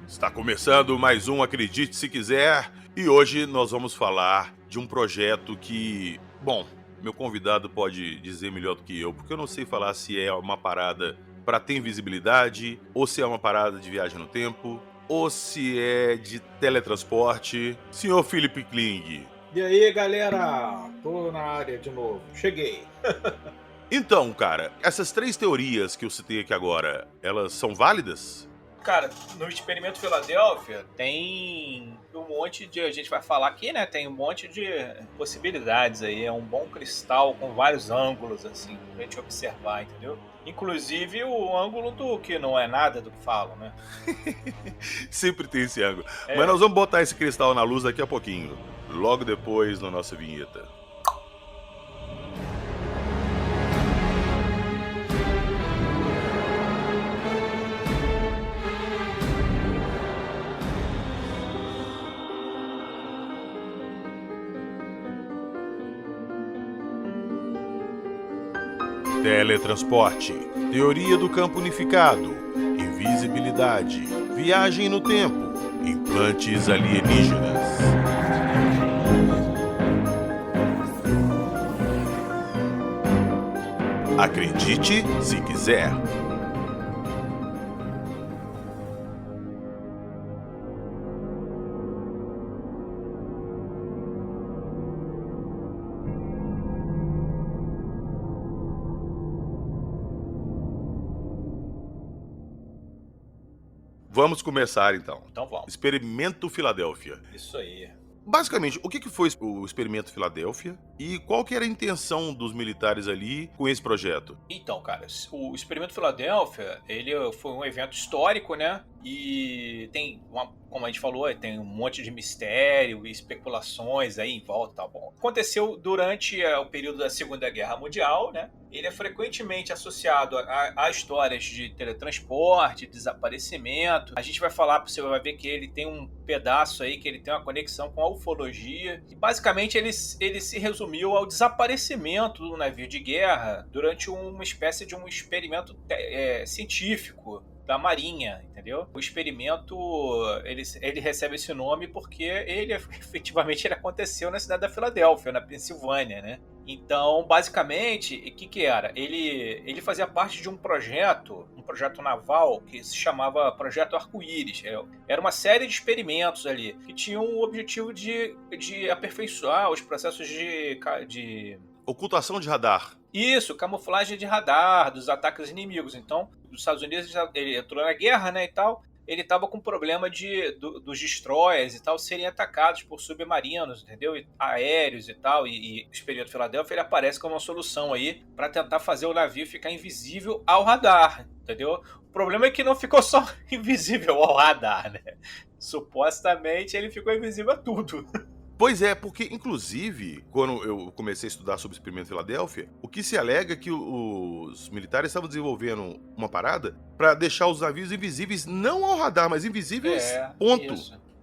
Está começando mais um Acredite Se Quiser e hoje nós vamos falar de um projeto que, bom, meu convidado pode dizer melhor do que eu, porque eu não sei falar se é uma parada para ter visibilidade, ou se é uma parada de viagem no tempo, ou se é de teletransporte. Senhor Felipe Kling. E aí, galera? Tô na área de novo. Cheguei. Então, cara, essas três teorias que eu citei aqui agora, elas são válidas? Cara, no Experimento Filadélfia tem um monte de. A gente vai falar aqui, né? Tem um monte de possibilidades aí. É um bom cristal com vários ângulos, assim, pra gente observar, entendeu? Inclusive o ângulo do que não é nada do que falam, né? Sempre tem esse ângulo. É. Mas nós vamos botar esse cristal na luz daqui a pouquinho, logo depois na nossa vinheta. Teletransporte, teoria do campo unificado, invisibilidade, viagem no tempo, implantes alienígenas. Acredite se quiser. Vamos começar então. Então vamos. Experimento Filadélfia. Isso aí. Basicamente, o que foi o Experimento Filadélfia e qual que era a intenção dos militares ali com esse projeto? Então, cara, o Experimento Filadélfia, ele foi um evento histórico, né? E tem, como a gente falou, tem um monte de mistério e especulações aí em volta e tal. Bom, aconteceu durante o período da Segunda Guerra Mundial, né? Ele é frequentemente associado a histórias de teletransporte, desaparecimento. A gente vai falar, você vai ver que ele tem um pedaço aí, que ele tem uma conexão com a ufologia. E basicamente ele se resumiu ao desaparecimento do navio de guerra durante uma espécie de um experimento científico da Marinha, entendeu? O experimento, ele recebe esse nome porque ele efetivamente ele aconteceu na cidade da Filadélfia, na Pensilvânia, né? Então, basicamente, o que era? Ele fazia parte de um projeto naval que se chamava Projeto Arco-Íris. Era uma série de experimentos ali que tinham o objetivo de aperfeiçoar os processos de Ocultação de radar. Isso, camuflagem de radar dos ataques inimigos. Então, os Estados Unidos, ele entrou na guerra, né, e tal, ele estava com problema dos destroyers e tal serem atacados por submarinos, entendeu? Aéreos e tal, e o Experimento Filadélfia ele aparece como uma solução aí para tentar fazer o navio ficar invisível ao radar, entendeu? O problema é que não ficou só invisível ao radar, né? Supostamente ele ficou invisível a tudo. Pois é, porque, inclusive, quando eu comecei a estudar sobre o Experimento Filadélfia, o que se alega é que os militares estavam desenvolvendo uma parada para deixar os navios invisíveis, não ao radar, mas invisíveis, ponto.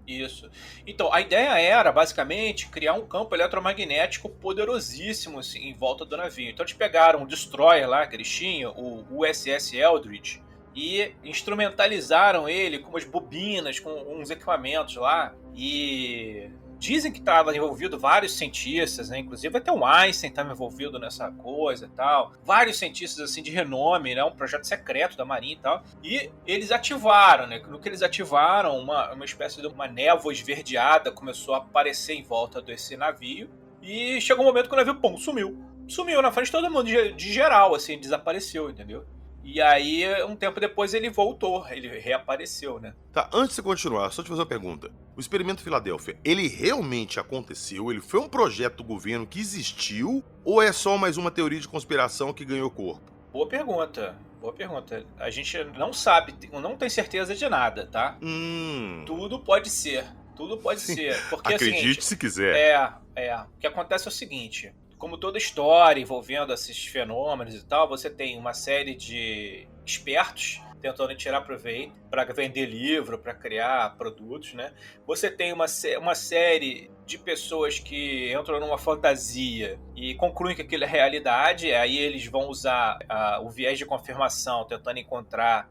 Isso. Então, a ideia era, basicamente, criar um campo eletromagnético poderosíssimo assim, em volta do navio. Então, eles pegaram um destroyer lá que eles tinham, o USS Eldridge, e instrumentalizaram ele com umas bobinas, com uns equipamentos lá, e dizem que estava envolvido vários cientistas, né? Inclusive até o Einstein estava envolvido nessa coisa e tal. Vários cientistas assim de renome, né? Um projeto secreto da Marinha e tal. E eles ativaram, né? No que eles ativaram, uma espécie de uma névoa esverdeada começou a aparecer em volta desse navio. E chegou um momento que o navio, pum, sumiu. Sumiu na frente de todo mundo, de geral, assim, desapareceu, entendeu? E aí, um tempo depois, ele voltou, ele reapareceu, né? Tá, antes de você continuar, só te fazer uma pergunta. O Experimento Filadélfia, ele realmente aconteceu? Ele foi um projeto do governo que existiu? Ou é só mais uma teoria de conspiração que ganhou corpo? Boa pergunta. A gente não sabe, não tem certeza de nada, tá? Tudo pode ser. Porque, acredite é o seguinte, se quiser. O que acontece é o seguinte... Como toda história envolvendo esses fenômenos e tal, você tem uma série de espertos tentando tirar proveito para vender livro, para criar produtos, né? Você tem uma série de pessoas que entram numa fantasia e concluem que aquilo é realidade, aí eles vão usar o viés de confirmação, tentando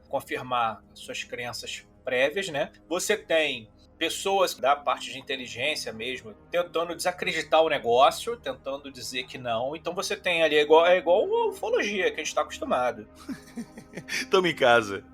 confirmar suas crenças prévias, né? Você tem pessoas da parte de inteligência mesmo tentando desacreditar o negócio, tentando dizer que não. Então você tem ali, é igual a ufologia que a gente está acostumado. Tamo em casa.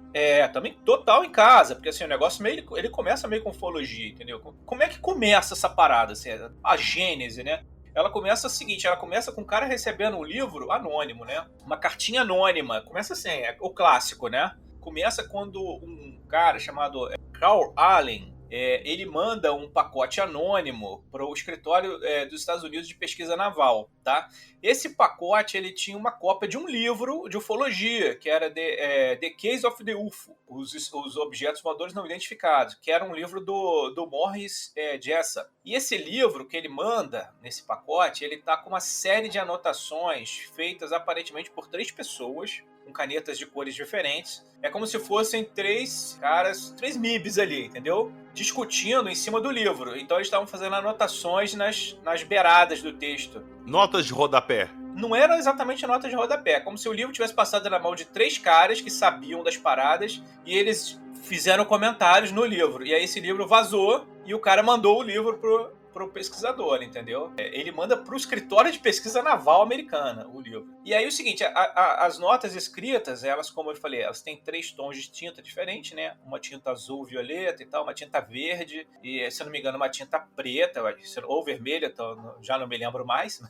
Também total em casa, porque assim, o negócio ele começa meio com ufologia, entendeu? Como é que começa essa parada, assim, a gênese, né? Ela começa o seguinte, ela começa com o cara recebendo um livro anônimo, né? Uma cartinha anônima. Começa assim, é o clássico, né? Começa quando um cara chamado Carl Allen, ele manda um pacote anônimo para o escritório dos Estados Unidos de pesquisa naval, tá? Esse pacote, ele tinha uma cópia de um livro de ufologia, que era The Case of the UFO, os objetos voadores não identificados, que era um livro do Morris Jessup. E esse livro que ele manda nesse pacote, ele tá com uma série de anotações feitas aparentemente por 3 pessoas, com canetas de cores diferentes. É como se fossem 3 caras, 3 MIBs ali, entendeu? Discutindo em cima do livro. Então eles estavam fazendo anotações nas beiradas do texto. Notas de rodapé. Não eram exatamente notas de rodapé. Como se o livro tivesse passado na mão de 3 caras que sabiam das paradas e eles fizeram comentários no livro. E aí esse livro vazou e o cara mandou o livro pro pesquisador, entendeu? Ele manda pro escritório de pesquisa naval americana o livro. E aí o seguinte, as notas escritas, elas, como eu falei, elas têm 3 tons de tinta diferentes, né? Uma tinta azul, violeta e tal, uma tinta verde e, se eu não me engano, uma tinta preta ou vermelha, então, já não me lembro mais.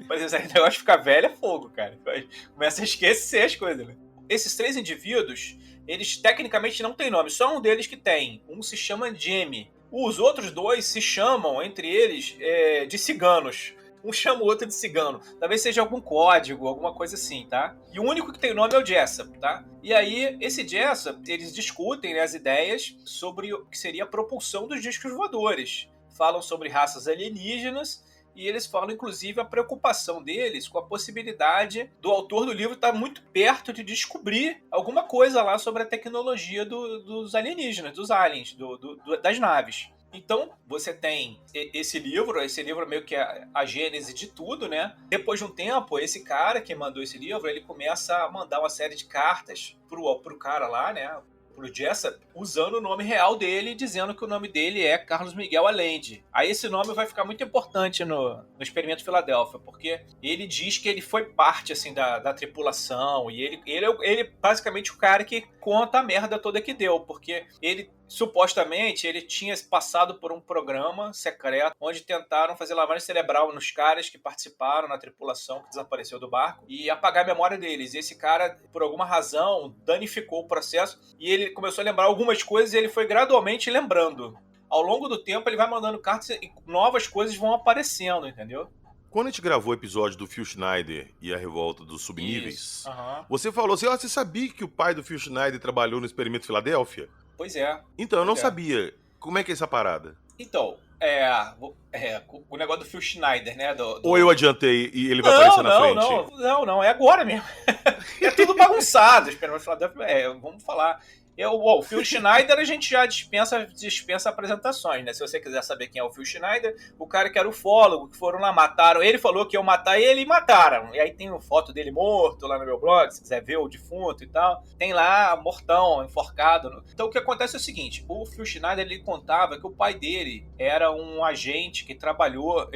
Mas esse negócio de ficar velho é fogo, cara. Começa a esquecer as coisas, né? Esses 3 indivíduos, eles tecnicamente não têm nome, só um deles que tem. Um se chama Jamie. Os outros 2 se chamam, entre eles, de ciganos. Um chama o outro de cigano. Talvez seja algum código, alguma coisa assim, tá? E o único que tem nome é o Jessup, tá? E aí, esse Jessup, eles discutem, né, as ideias sobre o que seria a propulsão dos discos voadores. Falam sobre raças alienígenas e eles falam, inclusive, a preocupação deles com a possibilidade do autor do livro estar muito perto de descobrir alguma coisa lá sobre a tecnologia dos alienígenas, dos aliens, das naves. Então, você tem esse livro meio que é a gênese de tudo, né? Depois de um tempo, esse cara que mandou esse livro, ele começa a mandar uma série de cartas pro cara lá, né? Pro Jessup, usando o nome real dele, dizendo que o nome dele é Carlos Miguel Allende. Aí esse nome vai ficar muito importante no Experimento Filadélfia, porque ele diz que ele foi parte, assim, da tripulação, e ele é basicamente o cara que conta a merda toda que deu, porque ele supostamente ele tinha passado por um programa secreto onde tentaram fazer lavagem cerebral nos caras que participaram na tripulação que desapareceu do barco e apagar a memória deles. E esse cara, por alguma razão, danificou o processo e ele começou a lembrar algumas coisas e ele foi gradualmente lembrando. Ao longo do tempo ele vai mandando cartas e novas coisas vão aparecendo, entendeu? Quando a gente gravou o episódio do Phil Schneider e a revolta dos subníveis, Uhum. Você falou assim, você sabia que o pai do Phil Schneider trabalhou no Experimento Filadélfia? Pois é. Então, eu não sabia. Como é que é essa parada? Então, o negócio do Phil Schneider, né? Ou eu adiantei e ele vai aparecer na frente? Não, é agora mesmo. É tudo bagunçado. Vamos falar. O Phil Schneider a gente já dispensa apresentações, né? Se você quiser saber quem é o Phil Schneider, o cara que era ufólogo, que foram lá, mataram. Ele falou que iam matar ele e mataram. E aí tem uma foto dele morto lá no meu blog, se quiser ver o defunto e tal. Tem lá, mortão, enforcado. Então o que acontece é o seguinte, o Phil Schneider, ele contava que o pai dele era um agente que trabalhou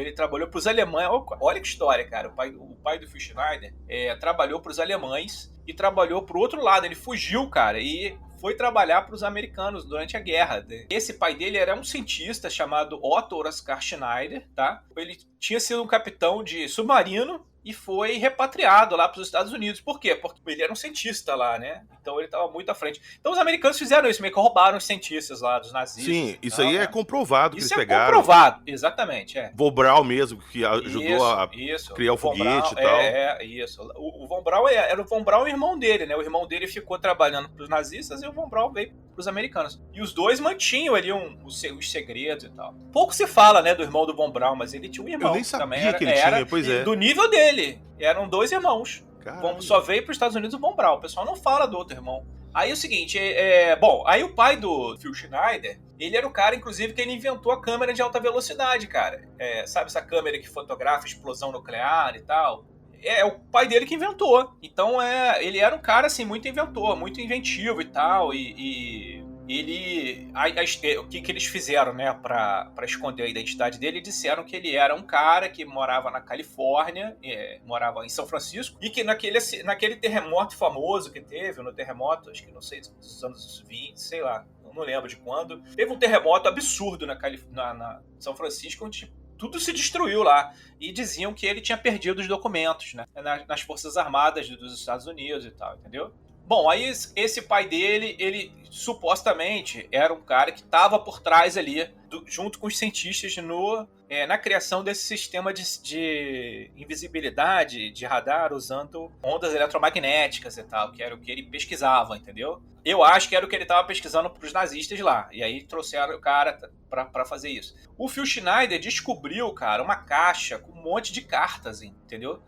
para os alemães. Olha que história, cara. O pai do Phil Schneider trabalhou para os alemães e trabalhou pro outro lado. Ele fugiu, cara, e foi trabalhar para os americanos durante a guerra. Esse pai dele era um cientista chamado Otto Oskar Schneider, tá? Ele tinha sido um capitão de submarino e foi repatriado lá para os Estados Unidos. Por quê? Porque ele era um cientista lá, né? Então ele estava muito à frente. Então os americanos fizeram isso, meio que roubaram os cientistas lá, dos nazistas. Sim, isso aí é comprovado que isso eles pegaram. Isso é comprovado, exatamente. Von Braun mesmo, que ajudou a criar o foguete e tal. Isso. O Von Braun era o Von Braun e o irmão dele, né? O irmão dele ficou trabalhando para os nazistas e o Von Braun veio para os americanos. E os dois mantinham ali os segredos e tal. Pouco se fala, né, do irmão do Von Braun, mas ele tinha um irmão. Eu nem sabia também que ele tinha, pois é. Do nível dele. Eram 2 irmãos. Caralho. Só veio para os Estados Unidos o Von Braun. O pessoal não fala do outro irmão. Aí o seguinte, aí o pai do Phil Schneider, ele era o cara, inclusive, que ele inventou a câmera de alta velocidade, cara. Sabe essa câmera que fotografa explosão nuclear e tal? é o pai dele que inventou. Então ele era um cara assim muito inventor, muito inventivo e tal, e ele o que eles fizeram, né, para esconder a identidade dele, disseram que ele era um cara que morava na Califórnia, morava em São Francisco, e que naquele terremoto famoso que teve, no terremoto, acho que não sei, dos anos 20, sei lá, não lembro de quando, teve um terremoto absurdo na São Francisco, onde tudo se destruiu lá. E diziam que ele tinha perdido os documentos, né, nas Forças Armadas dos Estados Unidos e tal, entendeu? Bom, aí esse pai dele, ele supostamente era um cara que estava por trás ali, junto com os cientistas, na criação desse sistema de invisibilidade de radar usando ondas eletromagnéticas e tal, que era o que ele pesquisava, entendeu? Eu acho que era o que ele estava pesquisando para os nazistas lá, e aí trouxeram o cara para fazer isso. O Phil Schneider descobriu, cara, uma caixa com um monte de cartas, entendeu?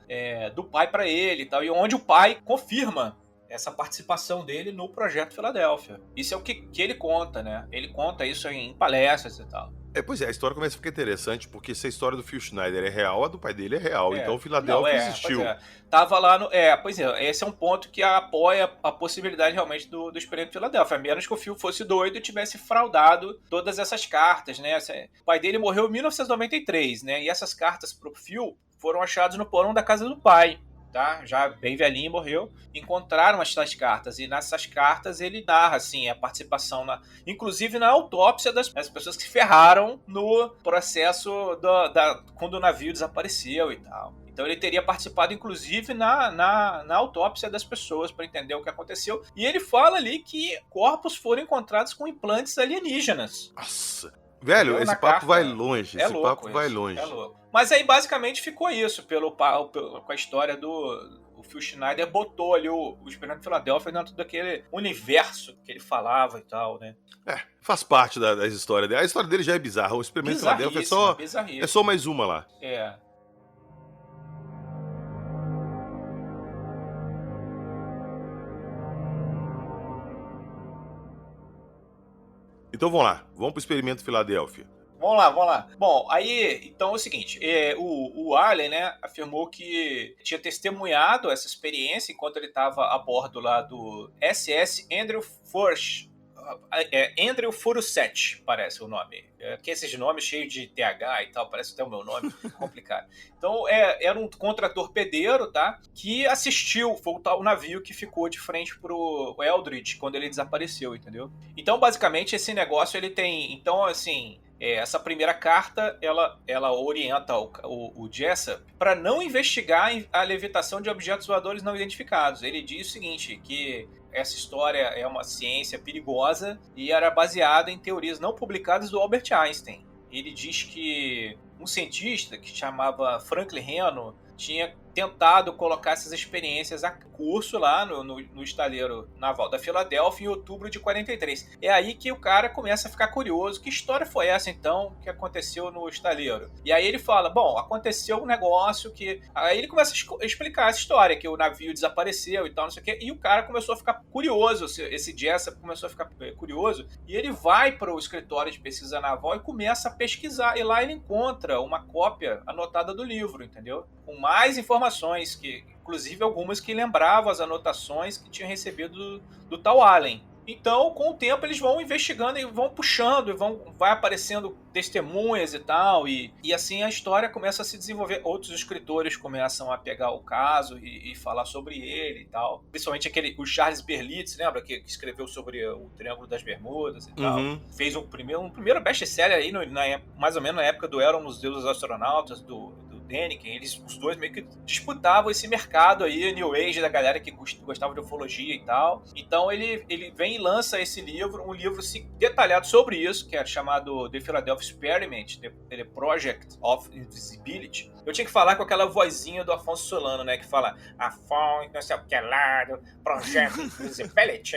Do pai para ele e tal, e onde o pai confirma essa participação dele no Projeto Filadélfia. Isso é o que ele conta, né? Ele conta isso em palestras e tal. Pois é, a história começa a ficar interessante, porque se a história do Phil Schneider é real, a do pai dele é real. Então o Filadélfia existiu. Tava lá no... pois é, esse é um ponto que apoia a possibilidade realmente do experimento Filadélfia, a menos que o Phil fosse doido e tivesse fraudado todas essas cartas, né? O pai dele morreu em 1993, né? E essas cartas pro Phil foram achadas no porão da casa do pai. Tá? Já bem velhinho, morreu. Encontraram essas cartas, e nessas cartas ele narra assim, a participação inclusive na autópsia das pessoas que se ferraram no processo quando o navio desapareceu e tal. Então ele teria participado inclusive na autópsia das pessoas para entender o que aconteceu, e ele fala ali que corpos foram encontrados com implantes alienígenas. Nossa, velho, esse papo vai longe. Esse papo vai longe. É louco. Mas aí basicamente ficou isso, com a história o Phil Schneider botou ali o Experimento Filadélfia dentro daquele universo que ele falava e tal, né? Faz parte da história dele. A história dele já é bizarra. O Experimento Filadélfia é só mais uma lá. Então vamos pro Experimento Filadélfia. Vamos lá. Bom, aí, então é o seguinte, o Allen, né, afirmou que tinha testemunhado essa experiência enquanto ele estava a bordo lá do SS Andrew Furch, Andrew Furuseth, parece o nome. Que esses nomes cheios de TH e tal, parece até o meu nome, complicado. Então, era um contratorpedeiro, tá? Que assistiu, foi o navio que ficou de frente pro Eldridge quando ele desapareceu, entendeu? Então, basicamente, esse negócio, ele tem... Então, assim... essa primeira carta, ela orienta o Jessup para não investigar a levitação de objetos voadores não identificados. Ele diz o seguinte, que essa história é uma ciência perigosa e era baseada em teorias não publicadas do Albert Einstein. Ele diz que um cientista que chamava Franklin Reno tinha tentado colocar essas experiências a curso lá no estaleiro naval da Filadélfia em outubro de 43. É aí que o cara começa a ficar curioso. Que história foi essa, então, que aconteceu no estaleiro? E aí ele fala, bom, aconteceu um negócio que... Aí ele começa a explicar essa história, que o navio desapareceu e tal, não sei o quê. E o cara começou a ficar curioso, esse Jessup começou a ficar curioso, e ele vai para o escritório de pesquisa naval e começa a pesquisar. E lá ele encontra uma cópia anotada do livro, entendeu? Com mais informações, que inclusive algumas que lembravam as anotações que tinham recebido do tal Allen. Então, com o tempo, eles vão investigando e vão puxando, vai aparecendo testemunhas e tal, e assim a história começa a se desenvolver. Outros escritores começam a pegar o caso e falar sobre ele e tal. Principalmente o Charles Berlitz, lembra? Que escreveu sobre o Triângulo das Bermudas e tal. Fez um primeiro best-seller aí, mais ou menos na época do Eram os Deuses Astronautas, do Däniken. Os dois meio que disputavam esse mercado aí, New Age, da galera que gostava de ufologia e tal. Então ele vem e lança esse livro, um livro detalhado sobre isso, que é chamado The Philadelphia Experiment, The Project of Invisibility. Eu tinha que falar com aquela vozinha do Afonso Solano, né, que fala Afonso, não sei o que lá, do Project Invisibility.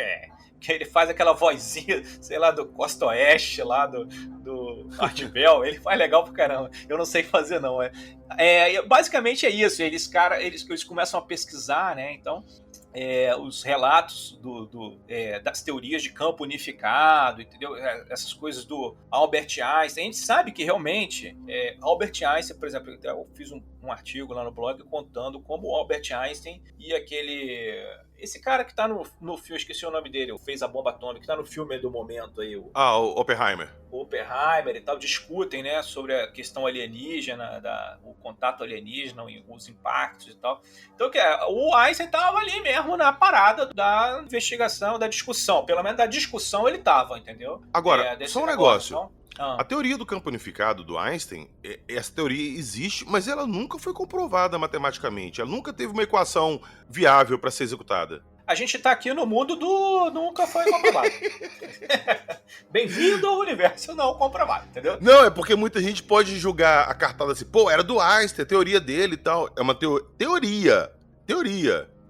Que ele faz aquela vozinha, sei lá, do Costa Oeste, lá do Art Bell. Ele faz legal pra caramba. Eu não sei fazer, não. Basicamente é isso. Eles começam a pesquisar, né? Então, os relatos das teorias de campo unificado, entendeu? Essas coisas do Albert Einstein. A gente sabe que realmente Albert Einstein, por exemplo, eu fiz um artigo lá no blog contando como o Albert Einstein e esse cara que tá no filme, esqueci o nome dele, fez a bomba atômica, que tá no filme do momento aí, o Oppenheimer. O Oppenheimer e tal, discutem, né, sobre a questão alienígena, o contato alienígena, os impactos e tal. Então, o Einstein tava ali mesmo na parada da investigação, da discussão. Pelo menos da discussão ele tava, entendeu? Agora, só um negócio. Então, A teoria do campo unificado do Einstein, essa teoria existe, mas ela nunca foi comprovada matematicamente. Ela nunca teve uma equação viável para ser executada. A gente tá aqui no mundo do nunca foi comprovado. Bem-vindo ao universo não comprovado, entendeu? Não, é porque muita gente pode julgar a cartada assim, pô, era do Einstein, a teoria dele e tal. É uma teoria.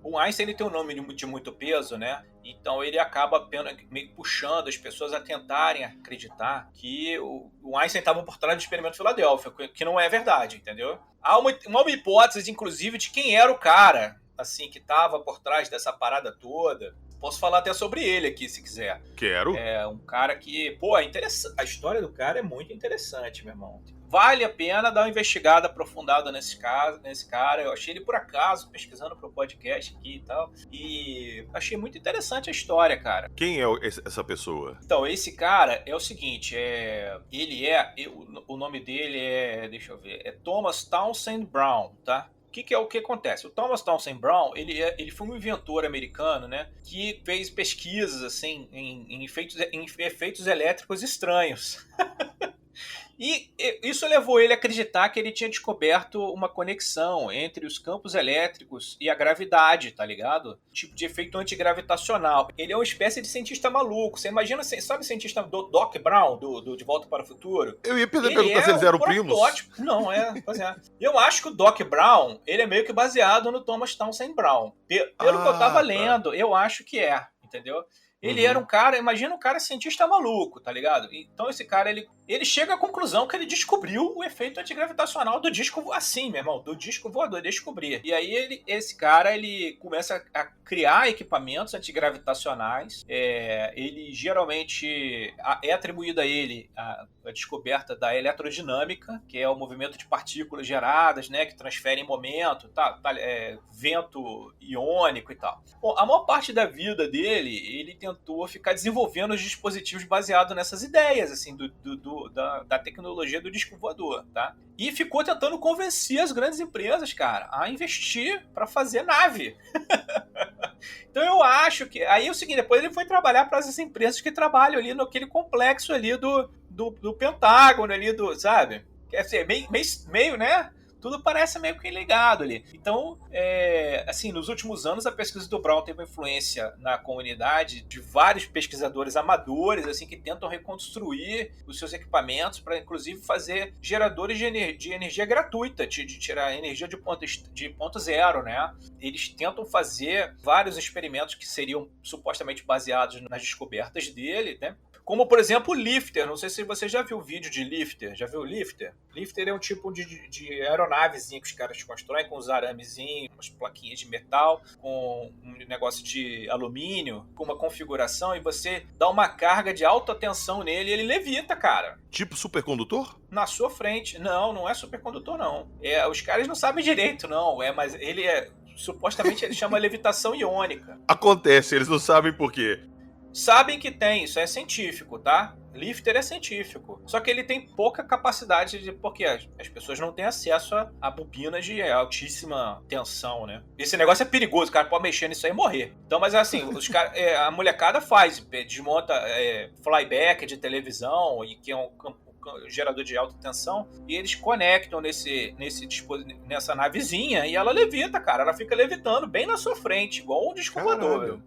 O Einstein ele tem um nome de muito peso, né? Então ele acaba apenas meio puxando as pessoas a tentarem acreditar que o Einstein estava por trás do experimento de Filadélfia, que não é verdade, entendeu? Há uma hipótese, inclusive, de quem era o cara, assim, que estava por trás dessa parada toda. Posso falar até sobre ele aqui, se quiser. Quero. É um cara que, pô, é interessante. A história do cara é muito interessante, meu irmão. Vale a pena dar uma investigada aprofundada nesse cara. Eu achei ele por acaso, pesquisando pro podcast aqui e tal. E achei muito interessante a história, cara. Quem é essa pessoa? Então, esse cara é o seguinte, o nome dele deixa eu ver, é Thomas Townsend Brown, tá? O que acontece? O Thomas Townsend Brown, ele foi um inventor americano, né, que fez pesquisas assim em efeitos elétricos estranhos. E isso levou ele a acreditar que ele tinha descoberto uma conexão entre os campos elétricos e a gravidade, tá ligado? Tipo de efeito antigravitacional. Ele é uma espécie de cientista maluco. Você imagina, sabe o cientista do Doc Brown, do De Volta para o Futuro? Eu ia perguntar se eles eram primos. Não, pois é. Eu acho que o Doc Brown, ele é meio que baseado no Thomas Townsend Brown. Pelo que eu tava lendo, eu acho que entendeu? Ele era um cara, imagina um cara cientista maluco, tá ligado? Então esse cara, ele chega à conclusão que ele descobriu o efeito antigravitacional do disco, assim, meu irmão, do disco voador, descobrir. E aí esse cara, ele começa a criar equipamentos antigravitacionais, ele geralmente é atribuído a ele a descoberta da eletrodinâmica, que é o movimento de partículas geradas, né, que transferem momento, vento iônico e tal. Bom, a maior parte da vida dele, ele tentou ficar desenvolvendo os dispositivos baseados nessas ideias, assim, da tecnologia do disco voador, tá? E ficou tentando convencer as grandes empresas, cara, a investir para fazer nave. Então eu acho que... Aí é o seguinte, depois ele foi trabalhar para essas empresas que trabalham ali naquele complexo ali do Pentágono ali, sabe? Quer dizer, meio, né? Tudo parece meio que ligado ali. Então, assim, nos últimos anos a pesquisa do Brown teve uma influência na comunidade de vários pesquisadores amadores, assim, que tentam reconstruir os seus equipamentos para, inclusive, fazer geradores de energia gratuita, de tirar energia de ponto zero, né? Eles tentam fazer vários experimentos que seriam supostamente baseados nas descobertas dele, né? Como, por exemplo, o Lifter. Não sei se você já viu o vídeo de Lifter. Já viu o Lifter? Lifter é um tipo de aeronavezinha que os caras constroem com uns aramezinhos, umas plaquinhas de metal, com um negócio de alumínio, com uma configuração, e você dá uma carga de alta tensão nele e ele levita, cara. Tipo supercondutor? Na sua frente. Não é supercondutor, não. Os caras não sabem direito, não. Mas ele supostamente ele chama levitação iônica. Acontece, eles não sabem por quê. Sabem que tem, isso é científico, tá? Lifter é científico. Só que ele tem pouca capacidade porque as pessoas não têm acesso a bobinas de altíssima tensão, né? Esse negócio é perigoso, o cara pode mexer nisso aí e morrer. Então, mas assim, a molecada desmonta flyback de televisão, e que é um gerador de alta tensão, e eles conectam nessa navezinha e ela levita, cara. Ela fica levitando bem na sua frente, igual um disco voador.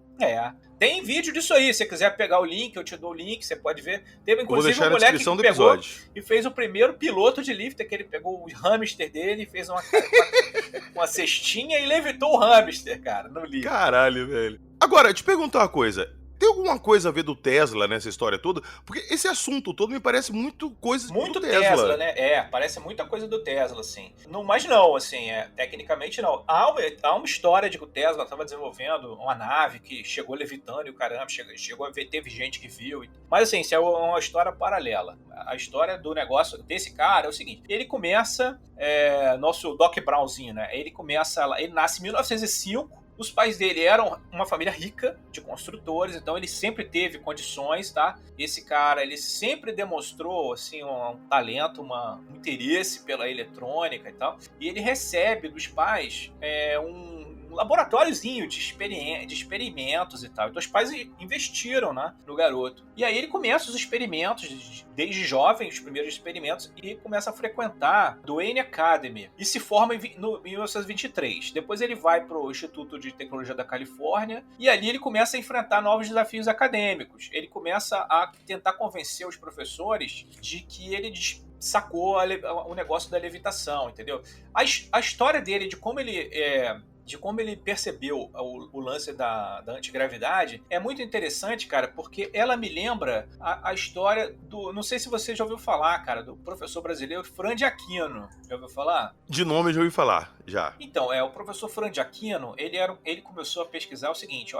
Tem vídeo disso aí, se você quiser pegar o link, eu te dou o link, você pode ver. Teve inclusive um moleque que pegou e fez o primeiro piloto de Lifter, que ele pegou o hamster dele, fez uma cestinha e levitou o hamster, cara, no Lifter. Caralho, velho. Agora, te perguntar uma coisa. Tem alguma coisa a ver do Tesla nessa história toda? Porque esse assunto todo me parece muito coisa Muito do Tesla, né? Parece muita coisa do Tesla, assim. Não, mas não, assim, tecnicamente não. Há uma história de que o Tesla estava desenvolvendo uma nave que chegou levitando e o caramba, chegou a ver, teve gente que viu. Mas assim, isso é uma história paralela. A história do negócio desse cara é o seguinte, ele começa, nosso Doc Brownzinho, né? Ele nasce em 1905, os pais dele eram uma família rica de construtores, então ele sempre teve condições, tá? Esse cara, ele sempre demonstrou, assim, um talento, um interesse pela eletrônica e tal. E ele recebe dos pais um laboratóriozinho de experimentos e tal. Então os pais investiram, né, no garoto. E aí ele começa os experimentos, desde jovem, os primeiros experimentos, e começa a frequentar a Duane Academy. E se forma em 1923. Depois ele vai para o Instituto de Tecnologia da Califórnia, e ali ele começa a enfrentar novos desafios acadêmicos. Ele começa a tentar convencer os professores de que ele sacou o negócio da levitação, entendeu? A história dele, de como ele percebeu o lance da antigravidade, é muito interessante, cara, porque ela me lembra a história do... Não sei se você já ouviu falar, cara, do professor brasileiro Fran de Aquino. Já ouviu falar? De nome eu já ouvi falar, já. Então, o professor Fran de Aquino, ele começou a pesquisar o seguinte,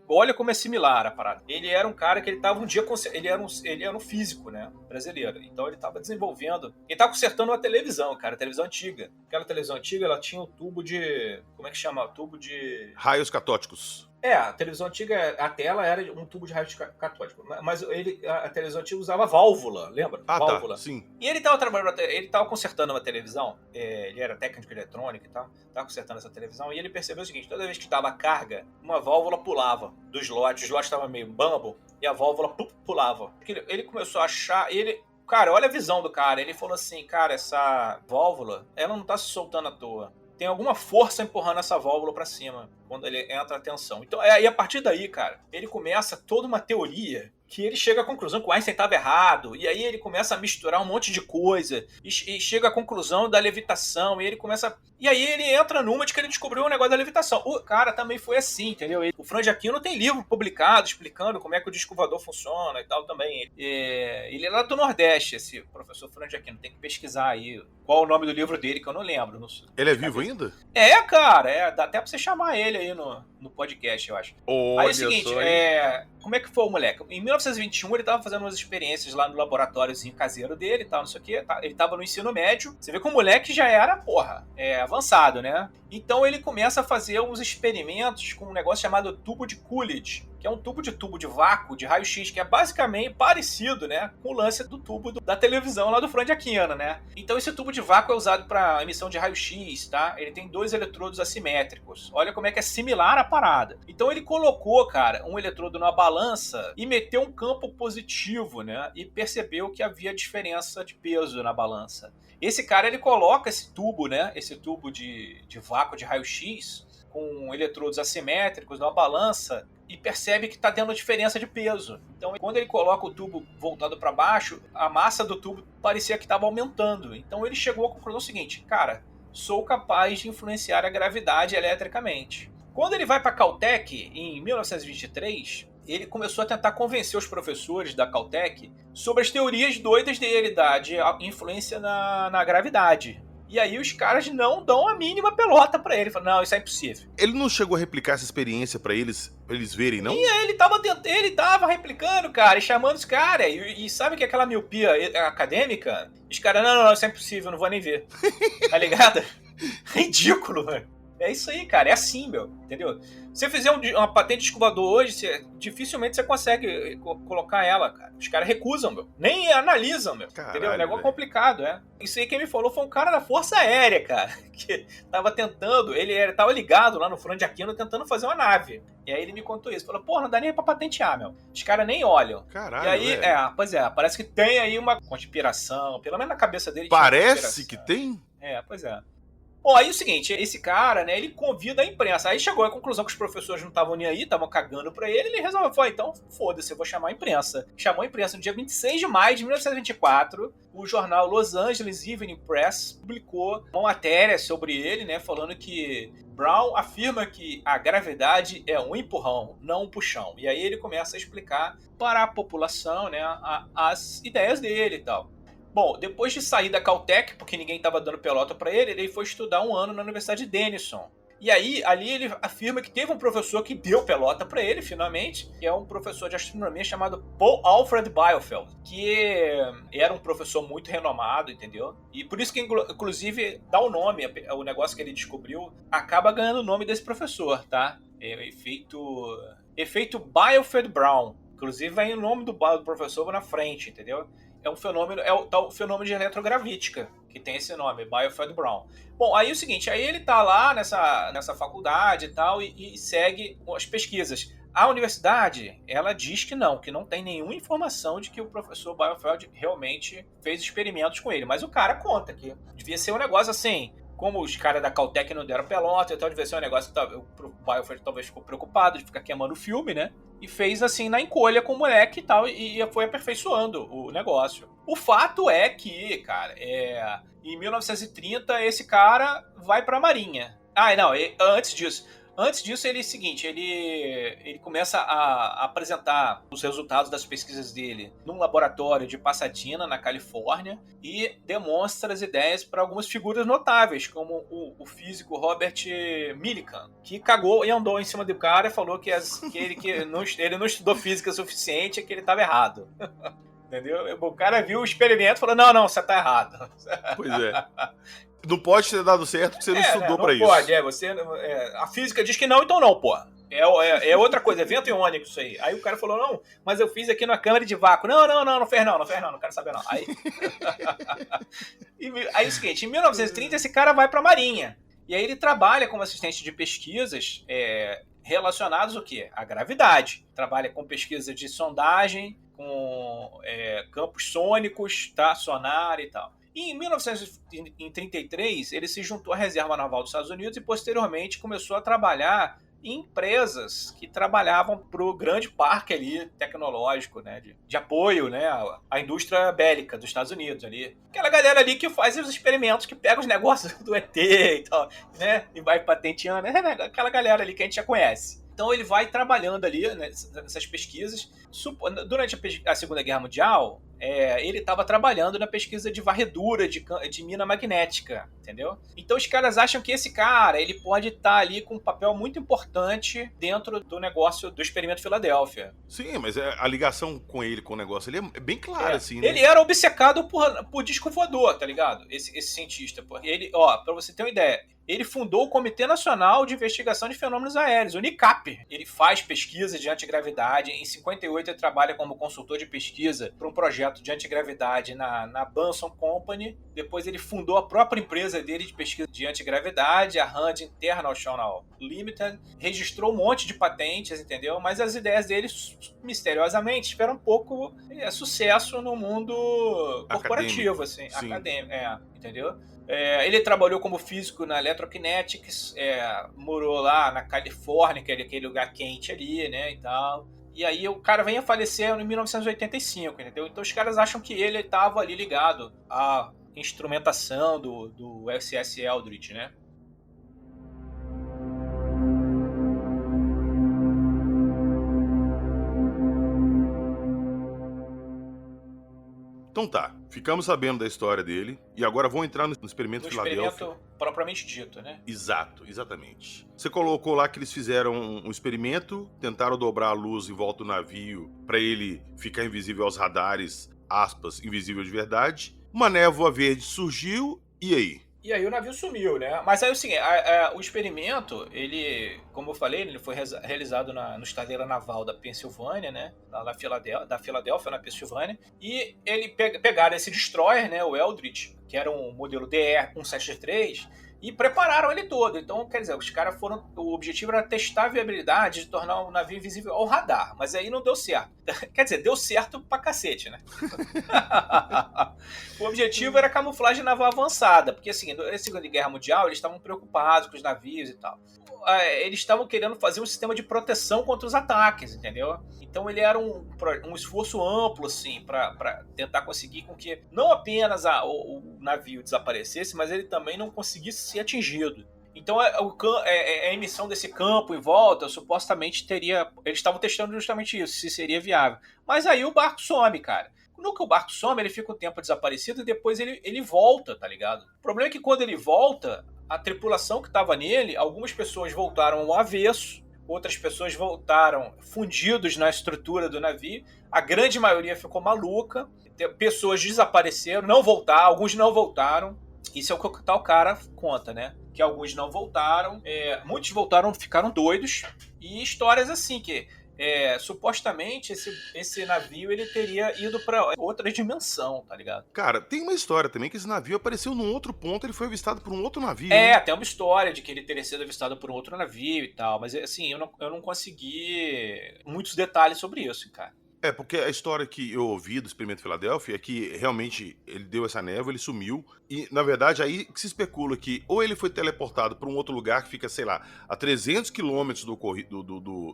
olha como é similar a parada. Ele era um cara que ele estava um dia... Ele era um físico, né, brasileiro. Então ele estava desenvolvendo... Ele estava consertando uma televisão, cara, televisão antiga. Aquela televisão antiga, ela tinha um tubo de... Como é que chama? Tubo de... Raios catóticos. A televisão antiga, a tela era um tubo de raios catótico, mas a televisão antiga usava válvula, lembra? Válvula. Tá, sim. E ele estava consertando uma televisão, ele era técnico de eletrônica e tal, estava consertando essa televisão, e ele percebeu o seguinte, toda vez que dava carga, uma válvula pulava dos slots, os slots estavam meio bambo, e a válvula pulava. Ele começou a achar, cara, olha a visão do cara, ele falou assim, cara, essa válvula, ela não está se soltando à toa. Tem alguma força empurrando essa válvula para cima quando ele entra a tensão. Então, aí a partir daí, cara, ele começa toda uma teoria que ele chega à conclusão que o Einstein estava errado, e aí ele começa a misturar um monte de coisa, e chega à conclusão da levitação, e aí ele entra numa de que ele descobriu um negócio da levitação. O cara também foi assim, entendeu? O Fran de Aquino tem livro publicado explicando como é que o disco voador funciona e tal também. Ele é lá do Nordeste, esse professor Fran de Aquino, tem que pesquisar aí qual é o nome do livro dele, que eu não lembro. Ele é vivo ainda? Cara, dá até pra você chamar ele aí no podcast, eu acho. Olha, aí é o seguinte, como é que foi o moleque? Em 1921 ele tava fazendo umas experiências lá no laboratóriozinho caseiro dele e tal, não sei o que. Ele tava no ensino médio. Você vê que o moleque já era, avançado, né? Então ele começa a fazer uns experimentos com um negócio chamado tubo de Coolidge, que é um tubo de vácuo, de raio-x, que é basicamente parecido, né, com o lance do tubo da televisão lá do Fran de Aquino, né? Então esse tubo de vácuo é usado para emissão de raio-x, tá? Ele tem 2 eletrodos assimétricos. Olha como é que é similar a parada. Então ele colocou, cara, um eletrodo numa balança e meteu um campo positivo, né? E percebeu que havia diferença de peso na balança. Esse cara, ele coloca esse tubo, né? Esse tubo de vácuo de raio-x com eletrodos assimétricos numa balança e percebe que está tendo diferença de peso. Então, quando ele coloca o tubo voltado para baixo, a massa do tubo parecia que estava aumentando. Então, ele chegou à conclusão seguinte, cara, sou capaz de influenciar a gravidade eletricamente. Quando ele vai para a Caltech, em 1923, ele começou a tentar convencer os professores da Caltech sobre as teorias doidas dele, de influência na gravidade. E aí os caras não dão a mínima pelota pra ele. Falam, não, isso é impossível. Ele não chegou a replicar essa experiência pra eles verem, não? E aí ele tava replicando, cara, e chamando os caras. E sabe que aquela miopia acadêmica? Os caras, não, isso é impossível, não vou nem ver. Tá ligado? Ridículo, mano. É isso aí, cara. É assim, meu. Entendeu? Se você fizer uma patente de escovador hoje, dificilmente você consegue colocar ela, cara. Os caras recusam, meu. Nem analisam, meu. Caralho, entendeu? É um negócio complicado, Isso aí quem me falou foi um cara da Força Aérea, cara. Que tava tentando, tava ligado lá no Fran de Aquino tentando fazer uma nave. E aí ele me contou isso. Falou, não dá nem pra patentear, meu. Os caras nem olham. Caralho, e aí, pois é, parece que tem aí uma conspiração. Pelo menos na cabeça dele. Parece que tem? Pois é. Bom, aí é o seguinte, esse cara, né, ele convida a imprensa. Aí chegou à conclusão que os professores não estavam nem aí, estavam cagando pra ele resolveu, foi, então foda-se, eu vou chamar a imprensa. Chamou a imprensa no dia 26 de maio de 1924, o jornal Los Angeles Evening Press publicou uma matéria sobre ele, né, falando que Brown afirma que a gravidade é um empurrão, não um puxão. E aí ele começa a explicar para a população, né, as ideias dele e tal. Bom, depois de sair da Caltech, porque ninguém estava dando pelota para ele, ele foi estudar um ano na Universidade de Denison. E aí, ali ele afirma que teve um professor que deu pelota para ele, finalmente, que é um professor de astronomia chamado Paul Alfred Bielefeld, que era um professor muito renomado, entendeu? E por isso que, inclusive, dá o nome, o negócio que ele descobriu, acaba ganhando o nome desse professor, tá? É o efeito Bielefeld-Brown. Inclusive, vem o nome do professor na frente, entendeu? É um fenômeno, é o tal fenômeno de eletrogravítica, que tem esse nome, Bielefeld-Brown. Bom, aí é o seguinte, aí ele tá lá nessa faculdade e tal, e segue as pesquisas. A universidade, ela diz que não tem nenhuma informação de que o professor Bielefeld realmente fez experimentos com ele, mas o cara conta que devia ser um negócio assim, como os caras da Caltech não deram pelota, então devia ser um negócio que o Bielefeld talvez ficou preocupado de ficar queimando o filme, né? E fez assim na encolha com o moleque e tal, e foi aperfeiçoando o negócio. O fato é que, cara, em 1930 esse cara vai pra Marinha. Ah, não, antes disso ele é o seguinte, ele começa a apresentar os resultados das pesquisas dele num laboratório de Pasadena, na Califórnia, e demonstra as ideias para algumas figuras notáveis, como o físico Robert Millikan, que cagou e andou em cima do cara e falou que ele não estudou física o suficiente e que ele estava errado. Entendeu? O cara viu o experimento e falou, não, você tá errado. Pois é. Não pode ter dado certo porque você não estudou pra isso. Não pode, a física diz que não, então não, pô. É outra coisa, é vento iônico isso aí. Aí o cara falou, não, mas eu fiz aqui na câmara de vácuo. Não fez não quero saber não. Aí é o seguinte, em 1930 esse cara vai pra Marinha. E aí ele trabalha como assistente de pesquisas relacionadas ao quê? À gravidade. Trabalha com pesquisa de sondagem, com campos sônicos, tá? Sonar e tal. E em 1933, ele se juntou à Reserva Naval dos Estados Unidos e, posteriormente, começou a trabalhar em empresas que trabalhavam para o grande parque ali tecnológico, né, de apoio, né, à indústria bélica dos Estados Unidos ali. Aquela galera ali que faz os experimentos, que pega os negócios do ET e tal, né, e vai patenteando, aquela galera ali que a gente já conhece. Então ele vai trabalhando ali nessas pesquisas. Durante a Segunda Guerra Mundial, ele estava trabalhando na pesquisa de varredura de mina magnética, entendeu? Então os caras acham que esse cara ele pode estar ali com um papel muito importante dentro do negócio do experimento Filadélfia. Sim, mas a ligação com ele, com o negócio, ele é bem clara, assim, né? Ele era obcecado por disco voador, tá ligado? Esse cientista. Ele, pra você ter uma ideia, ele fundou o Comitê Nacional de Investigação de Fenômenos Aéreos, o NICAP. Ele faz pesquisa de antigravidade. Em 58 ele trabalha como consultor de pesquisa para um projeto de antigravidade na Bunsen Company. Depois ele fundou a própria empresa dele de pesquisa de antigravidade, a Rand International Limited. Registrou um monte de patentes, entendeu? Mas as ideias dele, misteriosamente, tiveram um pouco sucesso no mundo corporativo, assim, acadêmico, entendeu? Ele trabalhou como físico na Electrokinetics, morou lá na Califórnia, que é aquele lugar quente ali, né, e tal. E aí o cara vem a falecer em 1985, entendeu? Então os caras acham que ele estava ali ligado à instrumentação do USS Eldridge, né? Então tá, ficamos sabendo da história dele e agora vamos entrar no experimento Filadélfia. Experimento propriamente dito, né? Exato, exatamente. Você colocou lá que eles fizeram um experimento, tentaram dobrar a luz em volta do navio para ele ficar invisível aos radares, aspas, invisível de verdade. Uma névoa verde surgiu, e aí? E aí o navio sumiu, né? Mas aí assim, o experimento, ele, como eu falei, ele foi realizado no Estaleira Naval da Pensilvânia, né? Da Filadélfia, na Pensilvânia. E ele pegaram esse destroyer, né? O Eldridge, que era um modelo DE-173, e prepararam ele todo. Então, quer dizer, os caras foram... O objetivo era testar a viabilidade de tornar o navio invisível ao radar. Mas aí não deu certo. Quer dizer, deu certo pra cacete, né? O objetivo era camuflagem naval avançada, porque assim, na Segunda Guerra Mundial eles estavam preocupados com os navios e tal. Eles estavam querendo fazer um sistema de proteção contra os ataques, entendeu? Então ele era um esforço amplo, assim, para tentar conseguir com que não apenas o navio desaparecesse, mas ele também não conseguisse ser atingido. Então a emissão desse campo em volta, supostamente teria... Eles estavam testando justamente isso, se seria viável. Mas aí o barco some, cara. No que o barco some, ele fica um tempo desaparecido e depois ele volta, tá ligado? O problema é que quando ele volta, a tripulação que estava nele, algumas pessoas voltaram ao avesso, outras pessoas voltaram fundidos na estrutura do navio, a grande maioria ficou maluca, pessoas desapareceram, alguns não voltaram. Isso é o que o tal cara conta, né? Que alguns não voltaram, muitos voltaram, ficaram doidos, e histórias assim que supostamente esse navio ele teria ido pra outra dimensão, tá ligado? Cara, tem uma história também que esse navio apareceu num outro ponto, ele foi avistado por um outro navio. Né? Tem uma história de que ele teria sido avistado por um outro navio e tal, mas assim, eu não consegui muitos detalhes sobre isso, cara. Porque a história que eu ouvi do Experimento Filadélfia é que realmente ele deu essa névoa, ele sumiu, e na verdade aí que se especula que ou ele foi teleportado para um outro lugar que fica, sei lá, a 300 quilômetros do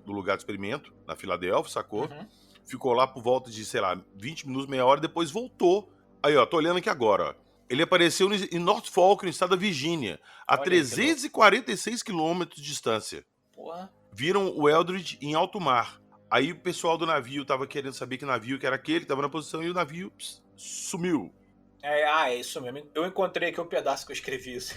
lugar do experimento, na Filadélfia, sacou? Uhum. Ficou lá por volta de, sei lá, 20 minutos, meia hora, e depois voltou. Aí, ó, tô olhando aqui agora, ó. Ele apareceu em Norfolk, no estado da Virgínia, a 346 quilômetros de distância. Porra. Viram o Eldridge em alto mar. Aí o pessoal do navio tava querendo saber que navio que era aquele, que tava na posição, e o navio sumiu. É isso mesmo. Eu encontrei aqui um pedaço que eu escrevi isso.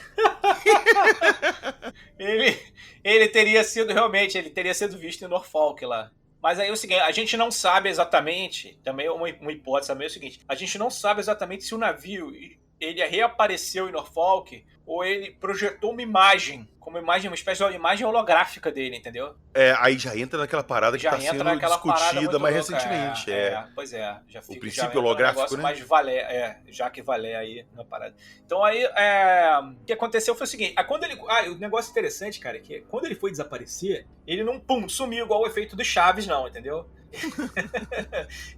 ele teria sido visto em Norfolk lá. Mas aí é o seguinte, a gente não sabe exatamente, também uma hipótese também é o seguinte, a gente não sabe exatamente se o navio ele reapareceu em Norfolk ou ele projetou uma imagem, uma espécie de imagem holográfica dele, entendeu? Aí já entra naquela parada que tá sendo discutida mais recentemente. Pois é. Já fica, o princípio holográfico, né? Mais Jacques Vallée aí na parada. Então aí, o que aconteceu foi o seguinte, o negócio interessante, cara, é que quando ele foi desaparecer, ele não, sumiu igual o efeito do Chaves, não, entendeu?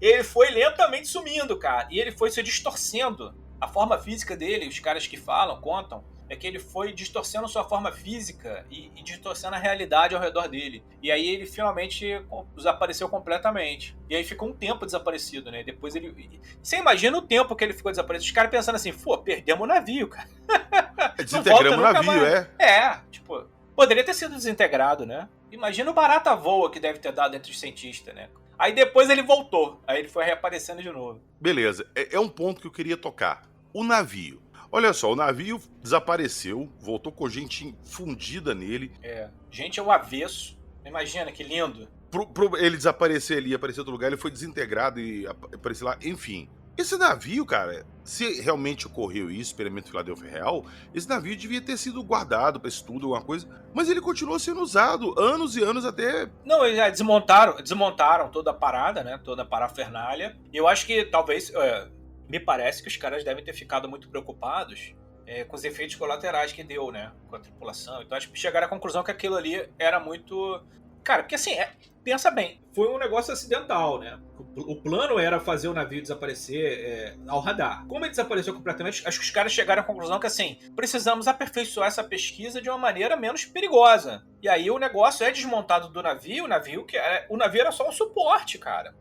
Ele foi lentamente sumindo, cara, e ele foi se distorcendo. A forma física dele, os caras que contam, é que ele foi distorcendo sua forma física e distorcendo a realidade ao redor dele. E aí ele finalmente desapareceu completamente. E aí ficou um tempo desaparecido, né? Depois ele... Você imagina o tempo que ele ficou desaparecido. Os caras pensando assim, perdemos o navio, cara. Desintegramos o navio, poderia ter sido desintegrado, né? Imagina o barata voa que deve ter dado entre os cientistas, né? Aí depois ele voltou. Aí ele foi reaparecendo de novo. Beleza. É um ponto que eu queria tocar. O navio. Olha só, o navio desapareceu, voltou com gente fundida nele. Gente ao avesso. Imagina que lindo. Pro ele desaparecer ali, aparecer em outro lugar, ele foi desintegrado e apareceu lá, enfim. Esse navio, cara, se realmente ocorreu isso, experimento Filadélfia real, esse navio devia ter sido guardado para estudo, alguma coisa, mas ele continuou sendo usado anos e anos até... Não, eles já desmontaram toda a parada, né, toda a parafernália. E eu acho que talvez... me parece que os caras devem ter ficado muito preocupados com os efeitos colaterais que deu, né? Com a tripulação. Então acho que chegaram à conclusão que aquilo ali era muito... Cara, porque assim, pensa bem, foi um negócio acidental, né? O plano era fazer o navio desaparecer ao radar. Como ele desapareceu completamente, acho que os caras chegaram à conclusão que assim, precisamos aperfeiçoar essa pesquisa de uma maneira menos perigosa. E aí o negócio é desmontado do navio, o navio era só um suporte, cara,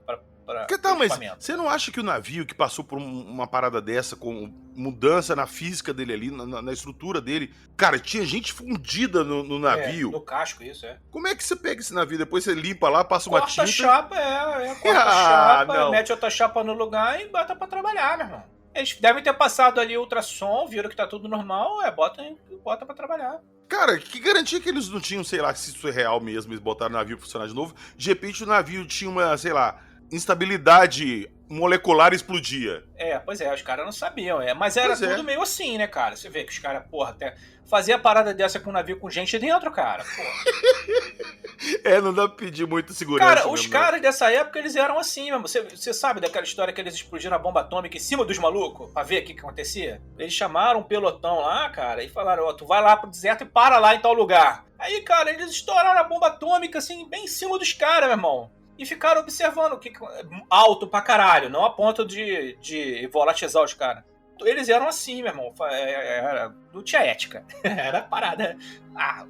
mas você não acha que o navio que passou por uma parada dessa, com mudança na física dele ali, na estrutura dele, cara, tinha gente fundida no navio? No casco, isso, Como é que você pega esse navio, depois você limpa lá, passa uma tinta... Corta a chapa, corta a chapa, mete outra chapa no lugar e bota pra trabalhar, meu irmão. Eles devem ter passado ali ultrassom, viram que tá tudo normal, bota pra trabalhar. Cara, que garantia que eles não tinham, sei lá, se isso é real mesmo, eles botaram o navio pra funcionar de novo, de repente o navio tinha uma, sei lá... instabilidade molecular explodia. Pois os caras não sabiam, mas era tudo meio assim, né, cara? Você vê que os caras, até fazia a parada dessa com um navio com gente dentro, cara, não dá pra pedir muita segurança. Cara, os caras dessa época, eles eram assim mesmo. Você sabe daquela história que eles explodiram a bomba atômica em cima dos malucos, pra ver o que acontecia? Eles chamaram um pelotão lá, cara, e falaram, tu vai lá pro deserto e para lá em tal lugar. Aí, cara, eles estouraram a bomba atômica, assim, bem em cima dos caras, meu irmão. e ficaram observando o que alto pra caralho, não a ponto de volatizar os caras. Eles eram assim, meu irmão. Não tinha ética. Era parada.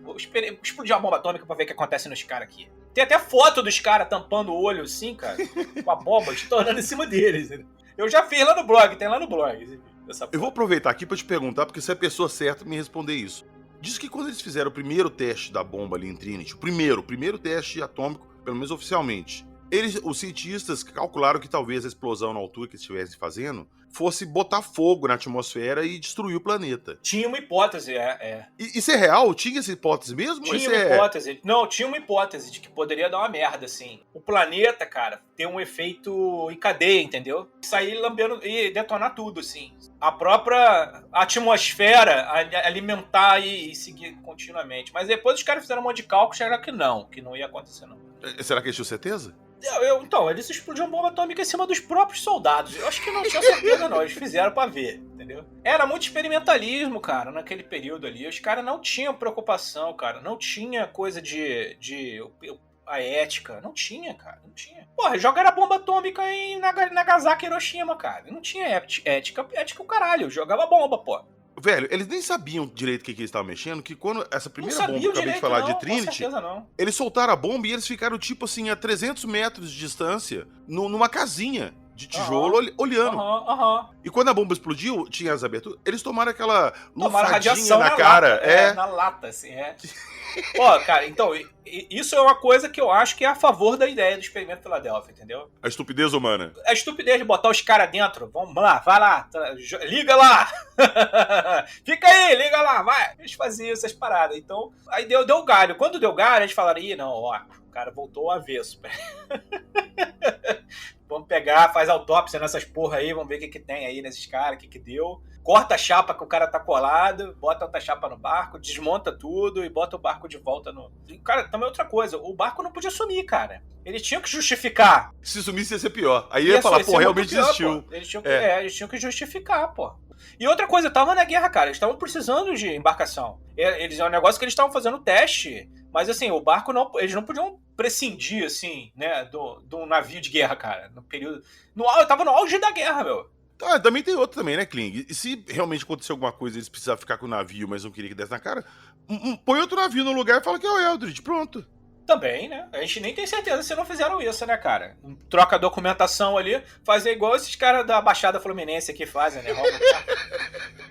Vou explodir uma bomba atômica pra ver o que acontece nos caras aqui. Tem até foto dos caras tampando o olho assim, cara, com a bomba estourando em cima deles. Eu já fiz lá no blog, tem lá no blog. Eu vou aproveitar aqui pra te perguntar, porque você é a pessoa certa pra me responder isso. Diz que quando eles fizeram o primeiro teste da bomba ali em Trinity, o primeiro teste atômico, pelo menos oficialmente, os cientistas calcularam que talvez a explosão na altura que eles estivessem fazendo fosse botar fogo na atmosfera e destruir o planeta. Tinha uma hipótese, Isso é real? Tinha essa hipótese mesmo? Tinha uma hipótese. Não, tinha uma hipótese de que poderia dar uma merda, assim. O planeta, cara, ter um efeito em cadeia, entendeu? Sair lambendo e detonar tudo, assim. A própria atmosfera alimentar e seguir continuamente. Mas depois os caras fizeram um monte de cálculo e acharam que não ia acontecer, não. Será que eles tinham certeza? Então, eles explodiram bomba atômica em cima dos próprios soldados. Eu acho que não tinha certeza, não. Eles fizeram pra ver, entendeu? Era muito experimentalismo, cara, naquele período ali. Os caras não tinham preocupação, cara. Não tinha coisa de a ética. Não tinha, cara. Não tinha. Porra, jogaram a bomba atômica em Nagasaki e Hiroshima, cara. Não tinha ética. Ética o caralho. Jogava bomba, pô. Velho, eles nem sabiam direito o que eles estavam mexendo, que quando essa primeira bomba que eu acabei de falar de Trinity, eles soltaram a bomba e eles ficaram, tipo assim, a 300 metros de distância, numa casinha de tijolo, olhando. E quando a bomba explodiu, tinha as aberturas, eles tomaram aquela lufadinha na cara. Na lata, assim, Pô, cara, então, isso é uma coisa que eu acho que é a favor da ideia do experimento Filadélfia, entendeu? A estupidez humana. A estupidez de botar os caras dentro. Vamos lá, vai lá, liga lá. Fica aí, liga lá, vai. Eles faziam essas paradas. Então, aí deu galho. Quando deu galho, eles falaram, não, ó, o cara voltou ao avesso. Vamos pegar, faz autópsia nessas porra aí, vamos ver o que tem aí nesses caras, o que deu. Corta a chapa que o cara tá colado, bota outra chapa no barco, desmonta tudo e bota o barco de volta no... E, cara, também outra coisa, o barco não podia sumir, cara. Eles tinham que justificar. Se sumisse ia ser pior. Aí ia falar, pô, realmente existiu. Eles tinham que justificar, pô. E outra coisa, tava na guerra, cara, eles estavam precisando de embarcação. É um negócio que eles estavam fazendo teste, mas assim, o barco não... Eles não podiam prescindir, assim, né, do navio de guerra, cara, no período... Tava no auge da guerra, meu. Também tem outro também, né, Kling? E se realmente acontecer alguma coisa e eles precisavam ficar com o navio, mas não queria que desse na cara, põe outro navio no lugar e fala que é o Eldridge, pronto. Também, né? A gente nem tem certeza se não fizeram isso, né, cara? Troca a documentação ali, fazer igual esses caras da Baixada Fluminense aqui fazem, né?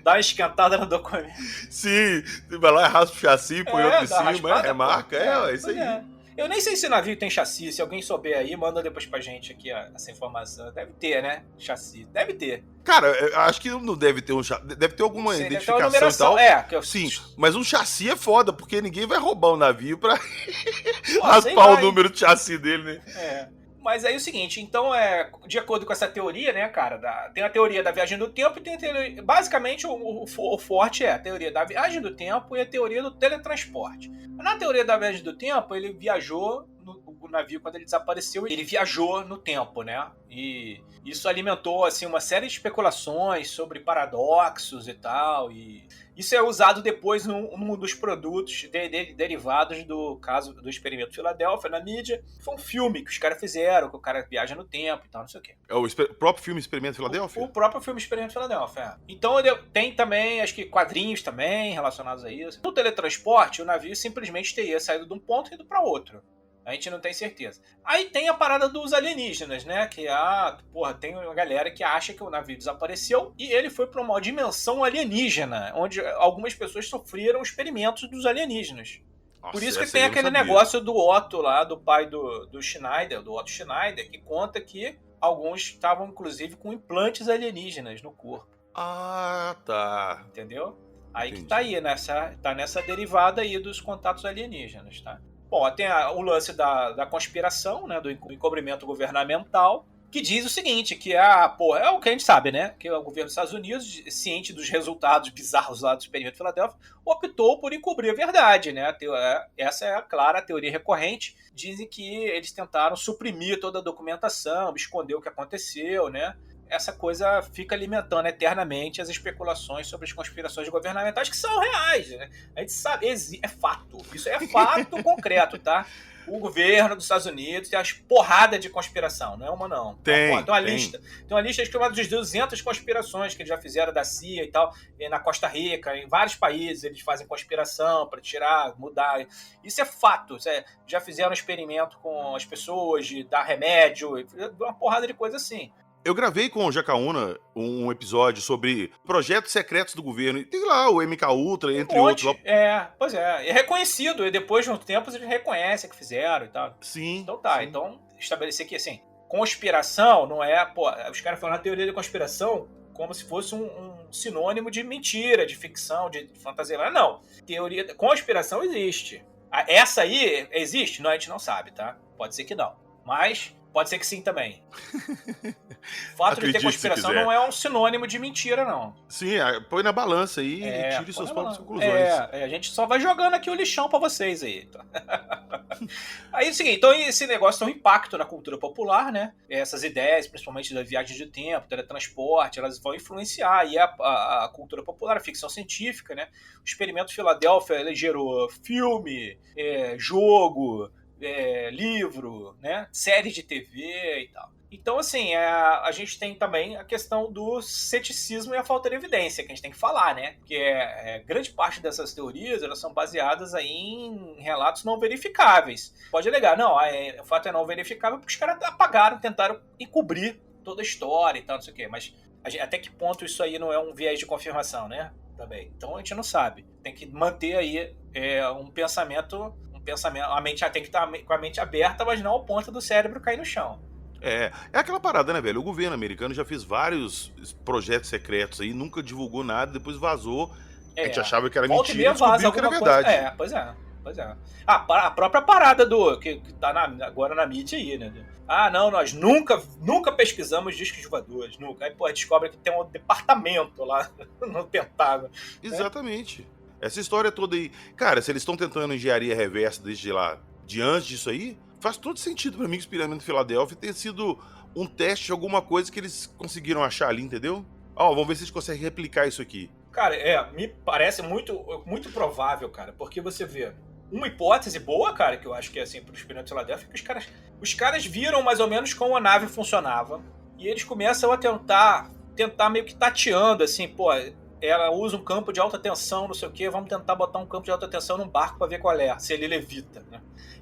Dá uma esquentada no documento. Sim, vai lá, raspa o chassi, põe outro em cima, remarca, é isso aí. Eu nem sei se navio tem chassi, se alguém souber aí, manda depois pra gente aqui essa informação. Deve ter, né? Chassi, deve ter. Cara, eu acho que não deve ter um chassi, deve ter alguma identificação e tal. Sim, mas um chassi é foda, porque ninguém vai roubar um navio pra raspar o número de chassi dele, né? Mas aí é o seguinte, então, de acordo com essa teoria, né, cara, tem a teoria da viagem do tempo e tem a teoria... Basicamente, o forte é a teoria da viagem do tempo e a teoria do teletransporte. Na teoria da viagem do tempo, ele viajou, o navio, quando ele desapareceu, ele viajou no tempo, né? E isso alimentou, assim, uma série de especulações sobre paradoxos e tal, e... Isso é usado depois num dos produtos derivados do caso do experimento Filadélfia na mídia. Foi um filme que os caras fizeram, que o cara viaja no tempo e tal, não sei o quê. É o próprio filme Experimento Filadélfia? O próprio filme Experimento Filadélfia, Então tem também, acho que quadrinhos também relacionados a isso. No teletransporte, o navio simplesmente teria saído de um ponto e ido para outro. A gente não tem certeza. Aí tem a parada dos alienígenas, né? Que tem uma galera que acha que o navio desapareceu e ele foi para uma dimensão alienígena, onde algumas pessoas sofreram experimentos dos alienígenas. Nossa, por isso que tem aquele negócio do Otto lá, do pai do Schneider, do Otto Schneider, que conta que alguns estavam, inclusive, com implantes alienígenas no corpo. Ah, tá. Entendeu? Aí entendi. Que tá aí, tá nessa derivada aí dos contatos alienígenas, tá? Bom, tem o lance da conspiração, né, do encobrimento governamental, que diz o seguinte, que é o que a gente sabe, né, que o governo dos Estados Unidos, ciente dos resultados bizarros lá do experimento Filadélfia, optou por encobrir a verdade, né, essa é a clara teoria recorrente, dizem que eles tentaram suprimir toda a documentação, esconder o que aconteceu, né, essa coisa fica alimentando eternamente as especulações sobre as conspirações governamentais que são reais, né? A gente sabe, é fato. Isso é fato concreto, tá? O governo dos Estados Unidos tem umas porrada de conspiração, não é uma não. Tem uma lista. Tem uma lista chamada de 200 conspirações que eles já fizeram da CIA e tal, na Costa Rica, em vários países eles fazem conspiração para tirar, mudar. Isso é fato. Já fizeram experimento com as pessoas, de dar remédio, uma porrada de coisa assim. Eu gravei com o Jacaúna um episódio sobre projetos secretos do governo. E tem lá o MK Ultra, entre outros. Pois é. É reconhecido. E depois de um tempo eles reconhecem que fizeram e tal. Sim. Então tá. Sim. Então, estabelecer que, assim, conspiração não é... Pô, os caras falam na teoria da conspiração como se fosse um sinônimo de mentira, de ficção, de fantasia. Não. Teoria da conspiração existe. Essa aí existe? Não, a gente não sabe, tá? Pode ser que não. Mas... pode ser que sim também. O fato de ter conspiração não é um sinônimo de mentira, não. Sim, põe na balança aí e tire suas próprias conclusões. A gente só vai jogando aqui o lixão pra vocês aí. Aí é o seguinte, então esse negócio tem um impacto na cultura popular, né? Essas ideias, principalmente da viagem de tempo, teletransporte, elas vão influenciar aí a cultura popular, a ficção científica, né? O Experimento Filadélfia, ele gerou filme, jogo... livro, né? Série de TV e tal. Então, assim, a gente tem também a questão do ceticismo e a falta de evidência, que a gente tem que falar, né? Porque grande parte dessas teorias, elas são baseadas aí em relatos não verificáveis. Pode alegar, não, o fato é não verificável porque os caras apagaram, tentaram encobrir toda a história e tal, não sei o quê. Mas até que ponto isso aí não é um viés de confirmação, né? Também. Então, a gente não sabe. Tem que manter aí um pensamento, a mente tem que estar com a mente aberta, mas não ao ponto do cérebro cair no chão. É aquela parada, né, velho? O governo americano já fez vários projetos secretos aí, nunca divulgou nada, depois vazou. A gente achava que era mentira e descobriu que era verdade. Pois é. A própria parada que tá agora na mídia aí, né? Não, nós nunca pesquisamos discos voadores, nunca. Aí, pô, descobre que tem um departamento lá no Pentágono. Exatamente. Essa história toda aí... Cara, se eles estão tentando engenharia reversa desde lá, de antes disso aí, faz todo sentido pra mim que o Experimento Filadélfia tenha sido um teste de alguma coisa que eles conseguiram achar ali, entendeu? Vamos ver se eles conseguem replicar isso aqui. Cara, me parece muito, muito provável, cara, porque você vê uma hipótese boa, cara, que eu acho que é assim, pro Experimento Filadélfia, que os caras viram mais ou menos como a nave funcionava, e eles começam a tentar meio que tateando, assim, pô... ela usa um campo de alta tensão, não sei o que, vamos tentar botar um campo de alta tensão num barco pra ver qual é, se ele levita, né?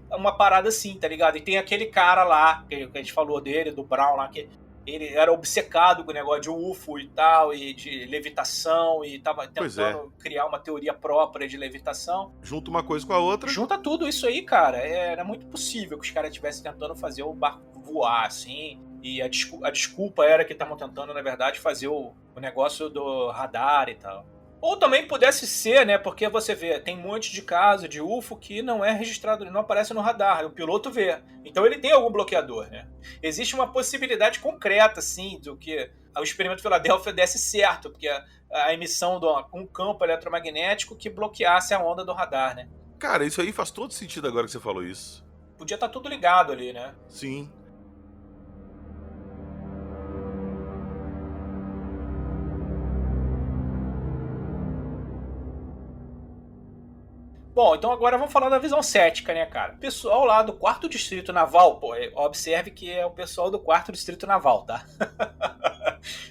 É uma parada assim, tá ligado? E tem aquele cara lá, que a gente falou dele, do Brown lá, que ele era obcecado com o negócio de UFO e tal, e de levitação, e tava tentando criar uma teoria própria de levitação. Junta uma coisa com a outra. Junta tudo isso aí, cara. Era muito possível que os caras estivessem tentando fazer o barco voar, assim. E a desculpa era que estavam tentando, na verdade, fazer o negócio do radar e tal. Ou também pudesse ser, né? Porque você vê, tem um monte de caso de UFO que não é registrado, não aparece no radar, o piloto vê. Então ele tem algum bloqueador, né? Existe uma possibilidade concreta, assim, do que o Experimento Filadélfia desse certo, porque a emissão de um campo eletromagnético que bloqueasse a onda do radar, né? Cara, isso aí faz todo sentido agora que você falou isso. Podia estar tudo ligado ali, né? Sim. Bom, então agora vamos falar da visão cética, né, cara? O pessoal lá do 4º Distrito Naval, pô, observe que é o pessoal do 4º Distrito Naval, tá?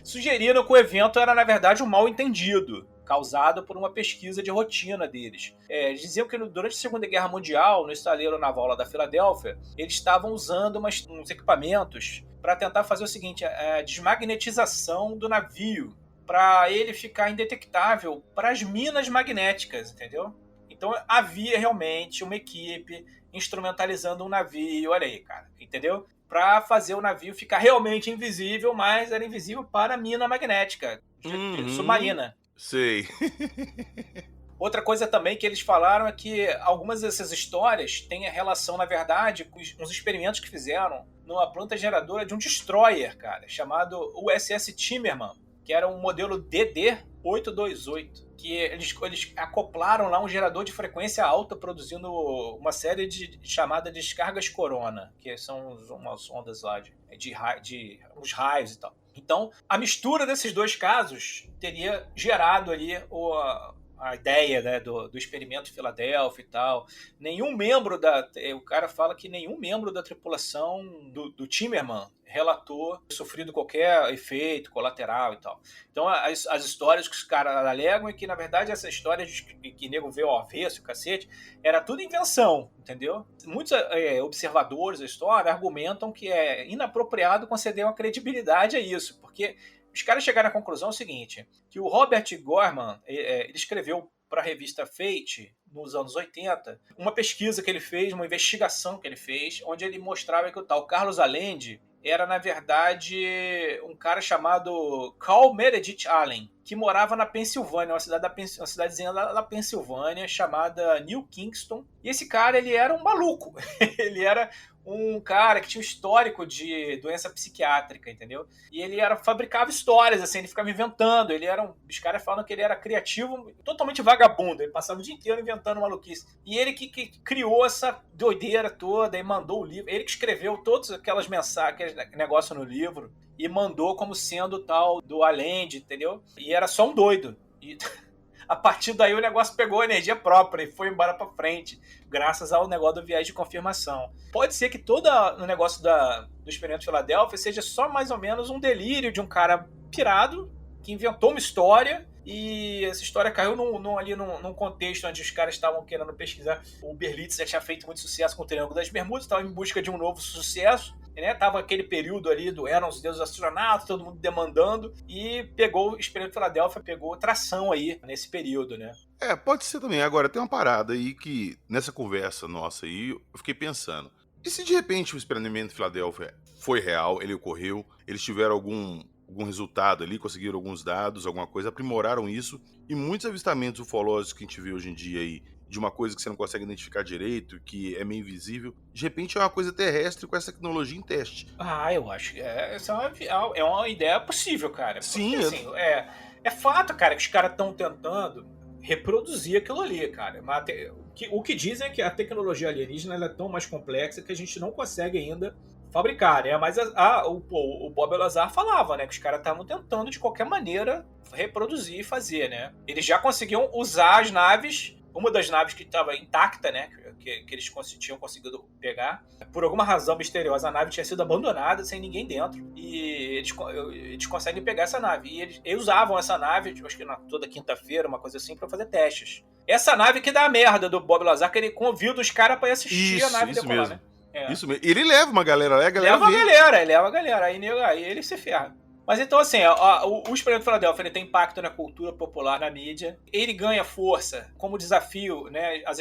Sugeriram que o evento era, na verdade, um mal-entendido, causado por uma pesquisa de rotina deles. Eles diziam que durante a Segunda Guerra Mundial, no estaleiro naval lá da Filadélfia, eles estavam usando uns equipamentos para tentar fazer o seguinte, a desmagnetização do navio, para ele ficar indetectável para as minas magnéticas, entendeu? Então havia realmente uma equipe instrumentalizando um navio, olha aí, cara, entendeu? Para fazer o navio ficar realmente invisível, mas era invisível para a mina magnética submarina. Sei. Outra coisa também que eles falaram é que algumas dessas histórias têm relação, na verdade, com uns experimentos que fizeram numa planta geradora de um destroyer, cara, chamado USS Timmerman, que era um modelo DD-828, que eles acoplaram lá um gerador de frequência alta, produzindo uma série de chamadas descargas corona, que são umas ondas lá de uns raios e tal. Então, a mistura desses dois casos teria gerado ali a ideia, né, do experimento de Filadélfia e tal. Nenhum membro o cara fala que nenhum membro da tripulação do Timmerman relatou ter sofrido qualquer efeito colateral e tal. Então, as histórias que os caras alegam é que, na verdade, essa história de que nego vê ao avesso, o cacete, era tudo invenção, entendeu? Muitos observadores da história argumentam que é inapropriado conceder uma credibilidade a isso, porque os caras chegaram à conclusão seguinte, que o Robert Gorman, ele escreveu para a revista Fate, nos anos 80, uma pesquisa que ele fez, uma investigação que ele fez, onde ele mostrava que o tal Carlos Allende era, na verdade, um cara chamado Carl Meredith Allen, que morava na Pensilvânia, uma cidadezinha lá na Pensilvânia, chamada New Kingston. E esse cara, ele era um maluco. Ele era um cara que tinha um histórico de doença psiquiátrica, entendeu? E ele fabricava histórias, assim, ele ficava inventando. Os caras falam que ele era criativo, totalmente vagabundo. Ele passava o dia inteiro inventando maluquice. E ele que criou essa doideira toda e mandou o livro. Ele que escreveu todas aquelas mensagens, aquele negócio no livro, e mandou como sendo tal do Allende, entendeu? E era só um doido. E a partir daí o negócio pegou energia própria e foi embora pra frente, graças ao negócio do viés de confirmação. Pode ser que todo o negócio do experimento de Filadélfia seja só mais ou menos um delírio de um cara pirado que inventou uma história e essa história caiu num contexto onde os caras estavam querendo pesquisar. O Berlitz já tinha feito muito sucesso com o Triângulo das Bermudas, estava em busca de um novo sucesso. Né? Tava aquele período ali do Eram os deuses astronautas, todo mundo demandando, e pegou o experimento de Filadélfia, pegou tração aí nesse período, né? Pode ser também. Agora, tem uma parada aí que, nessa conversa nossa aí, eu fiquei pensando. E se de repente o experimento de Filadélfia foi real, ele ocorreu, eles tiveram algum resultado ali, conseguiram alguns dados, alguma coisa, aprimoraram isso, e muitos avistamentos ufológicos que a gente vê hoje em dia aí, de uma coisa que você não consegue identificar direito, que é meio invisível, de repente é uma coisa terrestre com essa tecnologia em teste. Eu acho que essa é uma ideia possível, cara. Sim. Porque, assim, é fato, cara, que os caras estão tentando reproduzir aquilo ali, cara. O que dizem é que a tecnologia alienígena ela é tão mais complexa que a gente não consegue ainda fabricar, né? Mas o Bob Lazar falava, né? Que os caras estavam tentando, de qualquer maneira, reproduzir e fazer, né? Eles já conseguiam usar as naves. Uma das naves que estava intacta, né, que eles tinham conseguido pegar, por alguma razão misteriosa, a nave tinha sido abandonada sem ninguém dentro. E eles conseguem pegar essa nave. E eles usavam essa nave, acho que toda quinta-feira, uma coisa assim, para fazer testes. Essa nave que dá a merda do Bob Lazar, que ele convida os caras para assistir a nave decolar, mesmo. né? Isso mesmo. Ele leva uma galera lá, leva a galera. Aí ele se ferra. Mas então, assim, o experimento de Filadélfia ele tem impacto na cultura popular, na mídia. Ele ganha força como desafio, né, as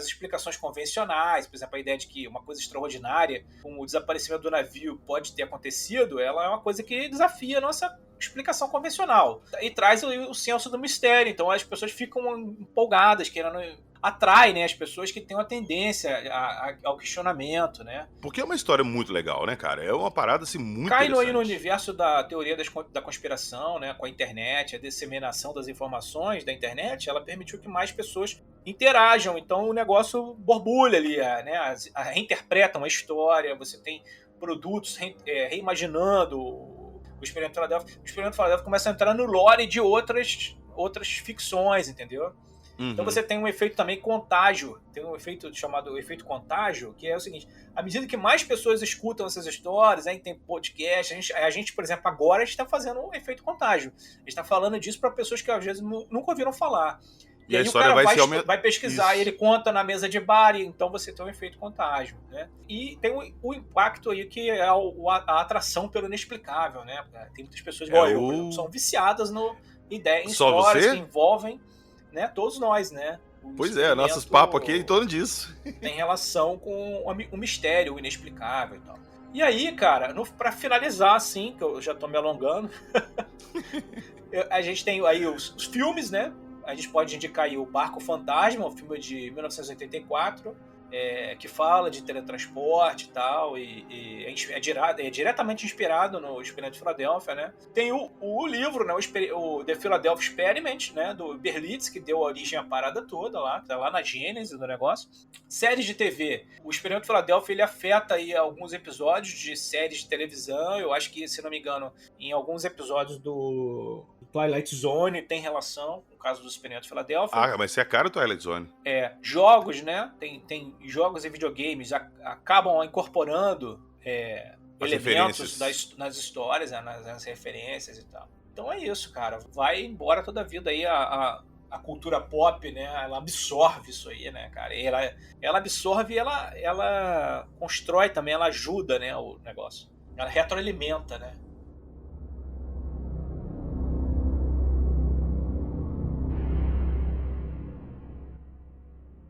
explicações convencionais. Por exemplo, a ideia de que uma coisa extraordinária, como o desaparecimento do navio, pode ter acontecido, ela é uma coisa que desafia a nossa explicação convencional. E traz o senso do mistério. Então as pessoas ficam empolgadas, querendo... Atrai, né, as pessoas que têm uma tendência ao questionamento, né? Porque é uma história muito legal, né, cara? É uma parada, assim, muito Cai interessante. aí no universo da teoria da conspiração, né, com a internet, a disseminação das informações da internet, ela permitiu que mais pessoas interajam. Então o negócio borbulha ali, né? Reinterpretam a história, você tem produtos reimaginando o experimento de Filadélfia. O experimento de Filadélfia começa a entrar no lore de outras ficções, entendeu? Uhum. Então você tem um efeito também contágio, tem um efeito chamado efeito contágio, que é o seguinte, à medida que mais pessoas escutam essas histórias, aí tem podcast, a gente, por exemplo, agora está fazendo um efeito contágio. A gente está falando disso para pessoas que às vezes nunca ouviram falar. E aí o cara vai pesquisar, isso. E ele conta na mesa de bar, e então você tem um efeito contágio, né? E tem o impacto aí que é a atração pelo inexplicável, né? Tem muitas pessoas igual eu, por exemplo, são viciadas em histórias que envolvem, né, todos nós, né? Pois é, nossos papos aqui é em torno disso. Tem relação com o mistério, o inexplicável e tal. E aí, cara, pra finalizar, assim, que eu já tô me alongando, a gente tem aí os filmes, né? A gente pode indicar aí o Barco Fantasma, um filme de 1984, que fala de teletransporte e tal, e é diretamente inspirado no Experimento de Filadélfia, né? Tem o livro, né, o The Philadelphia Experiment, né, do Berlitz, que deu origem à parada toda lá, tá lá na gênese do negócio. Séries de TV. O Experimento de Filadélfia, ele afeta aí alguns episódios de séries de televisão, eu acho que, se não me engano, em alguns episódios do Twilight Zone tem relação com o caso do Experimento Filadélfia. Ah, mas você é cara do Twilight Zone. Jogos, né? Tem jogos e videogames acabam incorporando elementos nas histórias, nas referências e tal. Então é isso, cara. Vai embora toda a vida aí a cultura pop, né? Ela absorve isso aí, né, cara? E ela absorve e ela constrói também, ela ajuda, né, o negócio. Ela retroalimenta, né?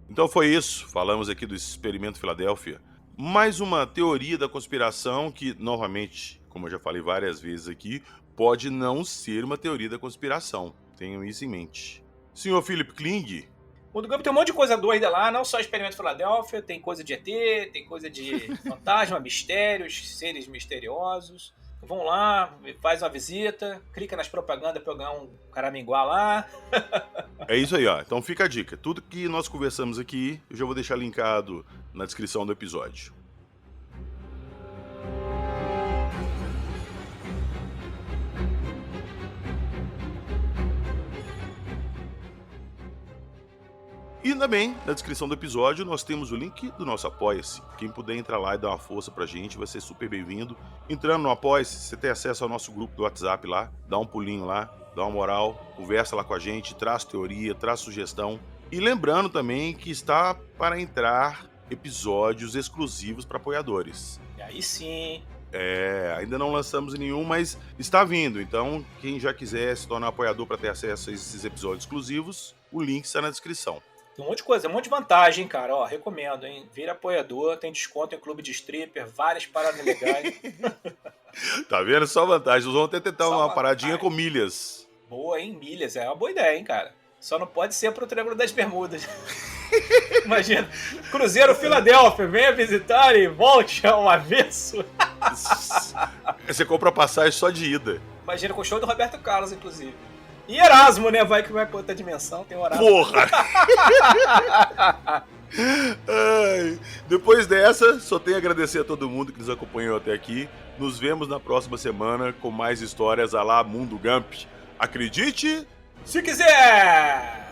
Então foi isso. Falamos aqui do Experimento Filadélfia. Mais uma teoria da conspiração que, novamente, como eu já falei várias vezes aqui, pode não ser uma teoria da conspiração. Tenham isso em mente. Senhor Philip Kling. O Mundo Gump tem um monte de coisa doida lá, não só Experimento Filadélfia, tem coisa de ET, tem coisa de fantasma, mistérios, seres misteriosos. Vão lá, faz uma visita, clica nas propagandas pra eu ganhar um caraminguá lá. É isso aí, ó. Então fica a dica. Tudo que nós conversamos aqui, eu já vou deixar linkado na descrição do episódio. E também, na descrição do episódio, nós temos o link do nosso Apoia-se. Quem puder entrar lá e dar uma força pra gente, vai ser super bem-vindo. Entrando no Apoia-se, você tem acesso ao nosso grupo do WhatsApp lá, dá um pulinho lá, dá uma moral, conversa lá com a gente, traz teoria, traz sugestão. E lembrando também que está para entrar episódios exclusivos para apoiadores. E aí sim. Ainda não lançamos nenhum, mas está vindo. Então, quem já quiser se tornar apoiador para ter acesso a esses episódios exclusivos, o link está na descrição. Tem um monte de coisa, um monte de vantagem, cara. Ó, recomendo, hein? Vira apoiador, tem desconto em clube de stripper, várias paradas legais. Tá vendo? Só vantagem. Nós vamos até tentar uma paradinha com milhas. Boa, hein? Milhas. É uma boa ideia, hein, cara? Só não pode ser pro Triângulo das Bermudas. Imagina. Cruzeiro Filadélfia, venha visitar e volte ao avesso. Você compra passagem só de ida. Imagina com o show do Roberto Carlos, inclusive. E Erasmo, né? Vai que vai pra outra dimensão, tem o Erasmo. Porra! Ai, depois dessa, só tenho a agradecer a todo mundo que nos acompanhou até aqui. Nos vemos na próxima semana com mais histórias à la Mundo Gump. Acredite! Se quiser!